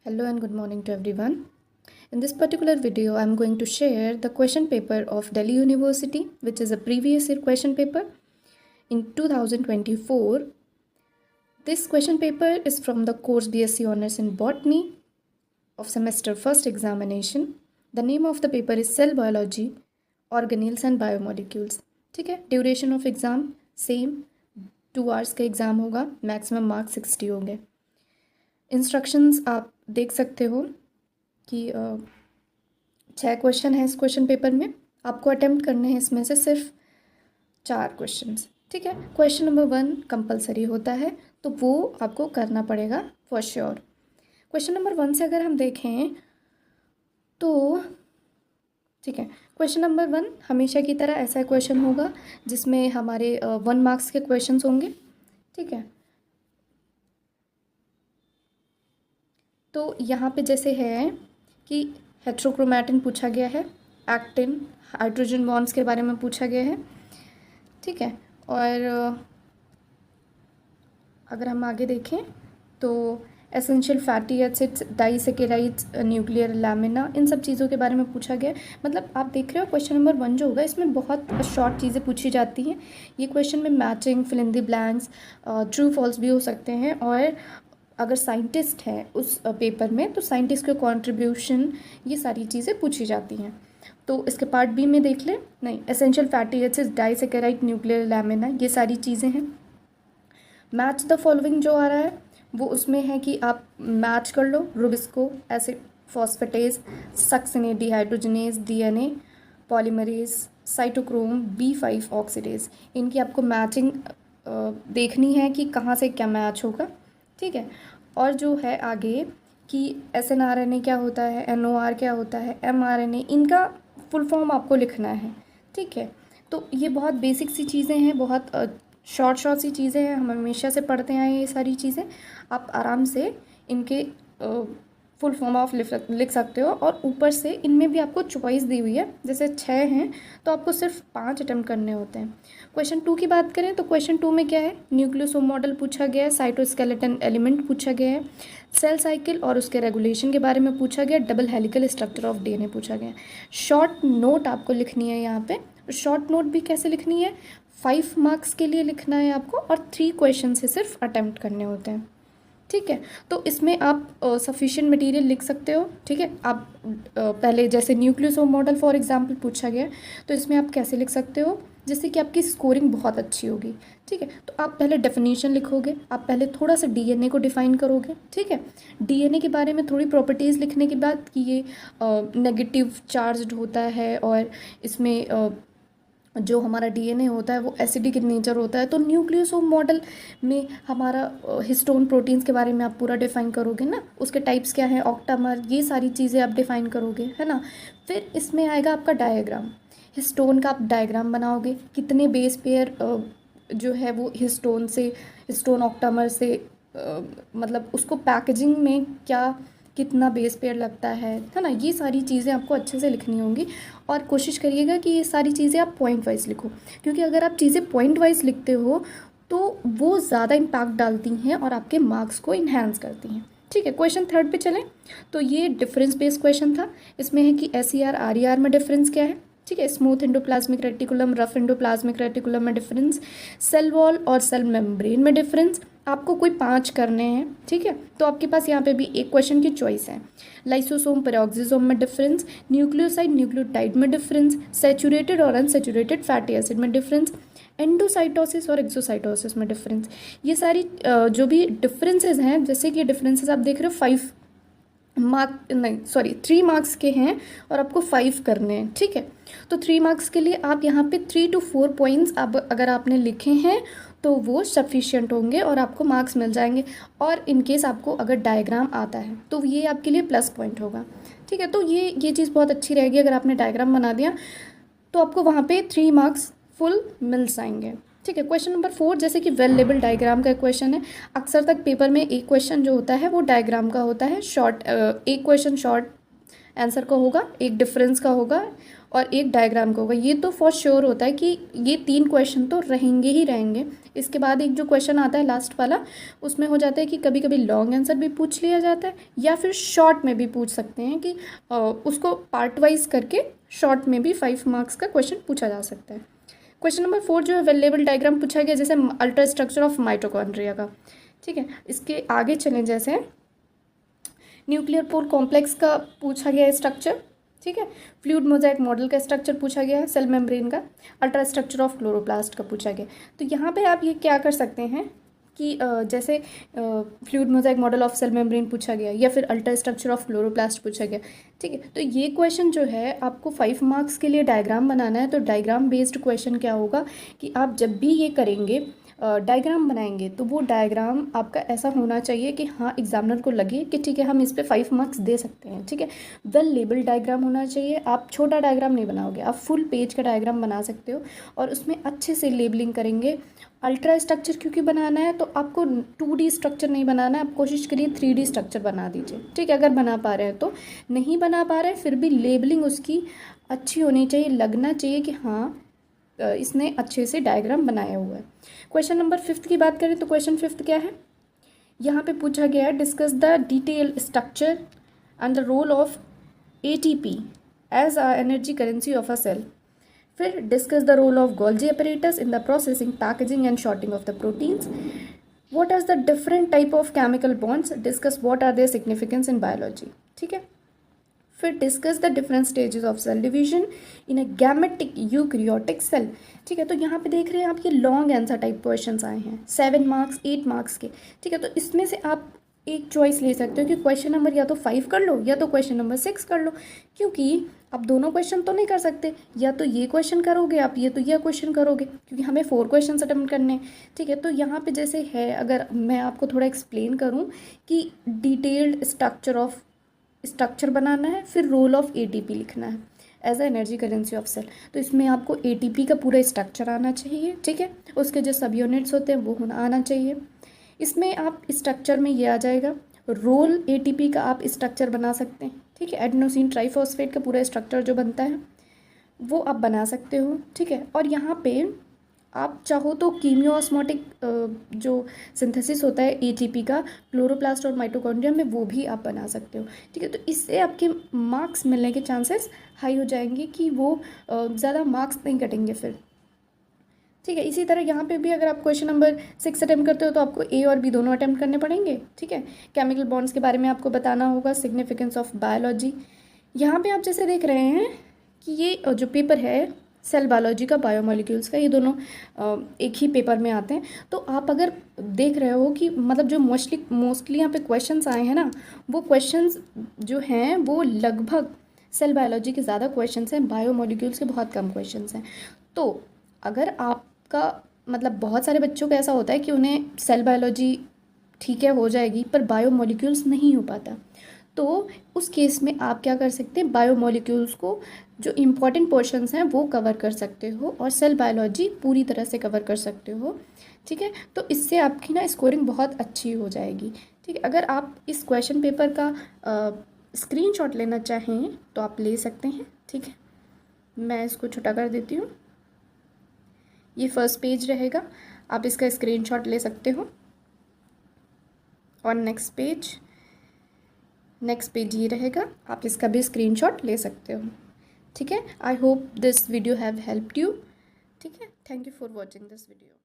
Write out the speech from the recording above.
Hello and good morning to everyone. In this particular video, I am going to share the question paper of Delhi University, which is a previous year question paper in 2024. This question paper is from the course BSc Honours in Botany of semester first examination. The name of the paper is Cell Biology, Organelles and Biomolecules. ठीक है, duration of exam same 2 hours का exam होगा, maximum marks 60 होंगे. Instructions आप देख सकते हो कि 6 क्वेश्चन हैं इस क्वेश्चन पेपर में. आपको अटेम्प्ट करने हैं इसमें से सिर्फ 4 क्वेश्चंस. ठीक है, क्वेश्चन नंबर 1 कंपलसरी होता है तो वो आपको करना पड़ेगा फॉर श्योर. क्वेश्चन नंबर 1 से अगर हम देखें तो ठीक है, क्वेश्चन नंबर 1 हमेशा की तरह ऐसा क्वेश्चन होगा जिसमें हमारे 1 मार्क्स के क्वेश्चंस होंगे. ठीक है, तो यहाँ पे जैसे है कि हेट्रोक्रोमैटिन पूछा गया है, एक्टिन, हाइड्रोजन बॉन्ड्स के बारे में पूछा गया है. ठीक है, और अगर हम आगे देखें तो essential fatty acids, disaccharides, nuclear lamina, इन सब चीज़ों के बारे में पूछा गया है. मतलब आप देख रहे हो क्वेश्चन नंबर 1 जो होगा इसमें बहुत शॉर्ट चीज़ें पूछी जाती हैं. ये क्वेश्चन में matching, fill in the blanks, true false भी हो सकते हैं. और अगर साइंटिस्ट है उस पेपर में तो साइंटिस्ट के कंट्रीब्यूशन, ये सारी चीज़ें पूछी जाती हैं. तो इसके पार्ट बी में देख लें. नहीं, essential fatty acids, disaccharide, nuclear lamina, ये सारी चीज़ें हैं. मैच द फॉलोइंग जो आ रहा है वो उसमें है कि आप मैच कर लो rubisco acid, phosphatase, succinate dehydrogenase, DNA polymerase, cytochrome B5 oxidase. इनकी आपको मैचिंग देखनी है कि कहाँ से क्या मैच होगा. ठीक है, और जो है आगे कि SNRNA क्या होता है, NOR क्या होता है, mRNA, इनका फुल फॉर्म आपको लिखना है. ठीक है, तो ये बहुत बेसिक सी चीज़ें हैं, बहुत शॉर्ट सी चीज़ें हैं, हम हमेशा से पढ़ते आए हैं ये सारी चीज़ें. आप आराम से इनके फुल फॉर्म ऑफ लिख सकते हो. और ऊपर से इनमें भी आपको चॉइस दी हुई है, जैसे 6 हैं तो आपको सिर्फ 5 अटेम्प्ट करने होते हैं. क्वेश्चन 2 की बात करें तो क्वेश्चन 2 में क्या है, न्यूक्लियोसोम मॉडल पूछा गया है, साइटोस्केलेटन एलिमेंट पूछा गया है, सेल साइकिल और उसके रेगुलेशन के बारे में पूछा गया, double helical structure of DNA पूछा गया. शॉर्ट नोट आपको लिखनी है यहाँ पे. शॉर्ट नोट भी कैसे लिखनी है, 5 मार्क्स के लिए लिखना है आपको और 3 क्वेश्चन से सिर्फ अटेम्प्ट करने होते हैं. ठीक है, तो इसमें आप सफिशिएंट मटेरियल लिख सकते हो. ठीक है, आप पहले जैसे न्यूक्लियोसोम मॉडल फॉर एग्जांपल पूछा गया तो इसमें आप कैसे लिख सकते हो जिससे कि आपकी स्कोरिंग बहुत अच्छी होगी. ठीक है, तो आप पहले डेफिनेशन लिखोगे, आप पहले थोड़ा सा DNA को डिफ़ाइन करोगे. ठीक है, DNA के बारे में थोड़ी प्रॉपर्टीज़ लिखने के बाद कि ये नेगेटिव चार्ज्ड होता है और इसमें जो हमारा DNA होता है वो एसिडिक इन नेचर होता है. तो न्यूक्लियोसोम मॉडल में हमारा हिस्टोन प्रोटीन्स के बारे में आप पूरा डिफ़ाइन करोगे ना, उसके टाइप्स क्या हैं, ऑक्टामर, ये सारी चीज़ें आप डिफ़ाइन करोगे, है ना. फिर इसमें आएगा आपका डायग्राम, हिस्टोन का आप डायग्राम बनाओगे, कितने बेस पेयर जो है वो हिस्टोन से, हिस्टोन ऑक्टामर से मतलब उसको पैकेजिंग में क्या कितना बेस पेयर लगता है ना. ये सारी चीज़ें आपको अच्छे से लिखनी होंगी और कोशिश करिएगा कि ये सारी चीज़ें आप पॉइंट वाइज लिखो, क्योंकि अगर आप चीज़ें पॉइंट वाइज लिखते हो तो वो ज़्यादा इम्पैक्ट डालती हैं और आपके मार्क्स को इन्हेंस करती हैं. ठीक है, क्वेश्चन 3 पे चलें तो ये डिफरेंस बेस्ड क्वेश्चन था. इसमें है कि SER RER में डिफरेंस क्या है. ठीक है, smooth endoplasmic reticulum, rough endoplasmic reticulum में डिफरेंस, सेल वॉल और सेल मेम्ब्रेन में डिफरेंस. आपको कोई 5 करने हैं. ठीक है, तो आपके पास यहाँ पे भी एक क्वेश्चन की चॉइस है. लाइसोसोम पेरोक्सिसोम में डिफरेंस, न्यूक्लियोसाइड न्यूक्लियोटाइड में डिफरेंस, सैचुरेटेड और अनसैचुरेटेड फैटी एसिड में डिफरेंस, एंडोसाइटोसिस और एक्सोसाइटोसिस में डिफरेंस. ये सारी जो भी डिफरेंसेस हैं, जैसे कि डिफरेंसेस आप देख रहे हो 5 मार्क नहीं सॉरी 3 मार्क्स के हैं और आपको 5 करने हैं. ठीक है, तो 3 मार्क्स के लिए आप यहाँ पे 3 to 4 पॉइंट्स अब अगर आपने लिखे हैं तो वो सफिशिएंट होंगे और आपको मार्क्स मिल जाएंगे. और इन केस आपको अगर डायग्राम आता है तो ये आपके लिए प्लस पॉइंट होगा. ठीक है, तो ये चीज़ बहुत अच्छी रहेगी. अगर आपने डायग्राम बना दिया तो आपको वहाँ पे 3 मार्क्स फुल मिल जाएंगे. ठीक है, क्वेश्चन नंबर 4 जैसे कि वेल लेबल डायग्राम का क्वेश्चन है. अक्सर तक पेपर में एक क्वेश्चन जो होता है वो डायग्राम का होता है. शॉर्ट एक क्वेश्चन शॉर्ट आंसर का होगा, एक डिफरेंस का होगा और एक डायग्राम का होगा। ये तो फॉर श्योर होता है कि ये 3 क्वेश्चन तो रहेंगे ही रहेंगे। इसके बाद एक जो क्वेश्चन आता है लास्ट वाला, उसमें हो जाता है कि कभी कभी लॉन्ग आंसर भी पूछ लिया जाता है या फिर शॉर्ट में भी पूछ सकते हैं कि उसको पार्ट वाइज करके शॉर्ट में भी 5 मार्क्स का क्वेश्चन पूछा जा सकता है। क्वेश्चन नंबर 4 जो है वेल लेबल डायग्राम पूछा गया, जैसे अल्ट्रा स्ट्रक्चर ऑफ माइटोकॉन्ड्रिया का। ठीक है, इसके आगे चलें, जैसे न्यूक्लियर पोर कॉम्प्लेक्स का पूछा गया है स्ट्रक्चर। ठीक है, फ्लूइड मोजाइक मॉडल का स्ट्रक्चर पूछा गया है, सेल मेम्ब्रेन का, अल्ट्रा स्ट्रक्चर ऑफ क्लोरोप्लास्ट का पूछा गया। तो यहाँ पे आप ये क्या कर सकते हैं कि जैसे fluid mosaic model of cell membrane पूछा गया या फिर अल्ट्रा स्ट्रक्चर ऑफ क्लोरोप्लास्ट पूछा गया। ठीक है, तो ये क्वेश्चन जो है आपको 5 मार्क्स के लिए डायग्राम बनाना है। तो डायग्राम बेस्ड क्वेश्चन क्या होगा कि आप जब भी ये करेंगे डायग्राम बनाएंगे तो वो डायग्राम आपका ऐसा होना चाहिए कि हाँ एग्जामिनर को लगे कि ठीक है हम इस पे 5 मार्क्स दे सकते हैं। ठीक है, वेल लेबल डायग्राम होना चाहिए। आप छोटा डायग्राम नहीं बनाओगे, आप फुल पेज का डायग्राम बना सकते हो और उसमें अच्छे से लेबलिंग करेंगे। अल्ट्रा स्ट्रक्चर क्योंकि बनाना है तो आपको 2D स्ट्रक्चर नहीं बनाना है, आप कोशिश करिए 3D स्ट्रक्चर बना दीजिए। ठीक है, अगर बना पा रहे हैं तो, नहीं बना पा रहे हैं फिर भी लेबलिंग उसकी अच्छी होनी चाहिए, लगना चाहिए कि हाँ इसने अच्छे से डायग्राम बनाया हुआ है। क्वेश्चन नंबर 5 की बात करें तो क्वेश्चन 5 क्या है, यहाँ पे पूछा गया है discuss the detail structure and the role of ATP as a energy currency of a cell. फिर discuss the role of Golgi apparatus in the processing, packaging and sorting of the proteins. What are the different type of chemical bonds, discuss what are their significance in biology. ठीक है, फिर discuss the different stages of cell division in a gametic eukaryotic cell. ठीक है, तो यहाँ पे देख रहे हैं आप ये लॉन्ग आंसर टाइप क्वेश्चंस आए हैं 7 मार्क्स 8 मार्क्स के। ठीक है, तो इसमें से आप एक चॉइस ले सकते हो कि क्वेश्चन नंबर या तो 5 कर लो या तो क्वेश्चन नंबर 6 कर लो, क्योंकि आप दोनों क्वेश्चन तो नहीं कर सकते, या तो ये क्वेश्चन करोगे आप या तो ये क्वेश्चन करोगे, क्योंकि हमें 4 क्वेश्चन अटेम्प्ट करने हैं। ठीक है, तो यहाँ पे जैसे है, अगर मैं आपको थोड़ा एक्सप्लेन करूँ कि डिटेल्ड स्ट्रक्चर बनाना है, फिर रोल ऑफ ATP लिखना है as a energy currency of cell, तो इसमें आपको ATP का पूरा स्ट्रक्चर आना चाहिए। ठीक है, उसके जो सब यूनिट्स होते हैं वो होना आना चाहिए। इसमें आप स्ट्रक्चर में ये आ जाएगा, रोल ATP का आप स्ट्रक्चर बना सकते हैं। ठीक है, एडेनोसिन ट्राइफॉस्फेट का पूरा स्ट्रक्चर जो बनता है वो आप बना सकते हो। ठीक है, और यहाँ पे आप चाहो तो कीमियोस्मोटिक जो सिंथेसिस होता है ATP का क्लोरोप्लास्ट और माइटोकॉन्ड्रिया में, वो भी आप बना सकते हो। ठीक है, तो इससे आपके मार्क्स मिलने के चांसेस हाई हो जाएंगे कि वो ज़्यादा मार्क्स नहीं कटेंगे फिर। ठीक है, इसी तरह यहाँ पे भी अगर आप क्वेश्चन नंबर 6 अटैम्प्ट करते हो तो आपको A और B दोनों अटैम्प्ट करने पड़ेंगे। ठीक है, केमिकल बॉन्ड्स के बारे में आपको बताना होगा, सिग्निफिकेंस ऑफ बायोलॉजी। यहाँ पे आप जैसे देख रहे हैं कि ये जो पेपर है सेल बायोलॉजी का, बायोमोलिक्यूल्स का, ये दोनों एक ही पेपर में आते हैं। तो आप अगर देख रहे हो कि मतलब जो मोस्टली यहाँ पे क्वेश्चंस आए हैं ना, वो क्वेश्चंस जो हैं वो लगभग सेल बायोलॉजी के ज़्यादा क्वेश्चंस हैं, बायोमोलिक्यूल्स के बहुत कम क्वेश्चंस हैं। तो अगर आपका मतलब बहुत सारे बच्चों का ऐसा होता है कि उन्हें सेल बायोलॉजी ठीक है हो जाएगी पर बायोमोलिक्यूल्स नहीं हो पाता, तो उस केस में आप क्या कर सकते हैं, बायोमोलिक्यूल्स को जो इम्पॉर्टेंट पोर्शंस हैं वो कवर कर सकते हो और सेल बायोलॉजी पूरी तरह से कवर कर सकते हो। ठीक है, तो इससे आपकी ना स्कोरिंग बहुत अच्छी हो जाएगी। ठीक है, अगर आप इस क्वेश्चन पेपर का स्क्रीनशॉट लेना चाहें तो आप ले सकते हैं। ठीक है, मैं इसको छोटा कर देती हूँ, ये फर्स्ट पेज रहेगा, आप इसका स्क्रीनशॉट ले सकते हो। और नेक्स्ट पेज ये रहेगा, आप इसका भी स्क्रीनशॉट ले सकते हो। ठीक है, I hope this video have helped you. ठीक है, thank you for watching this video.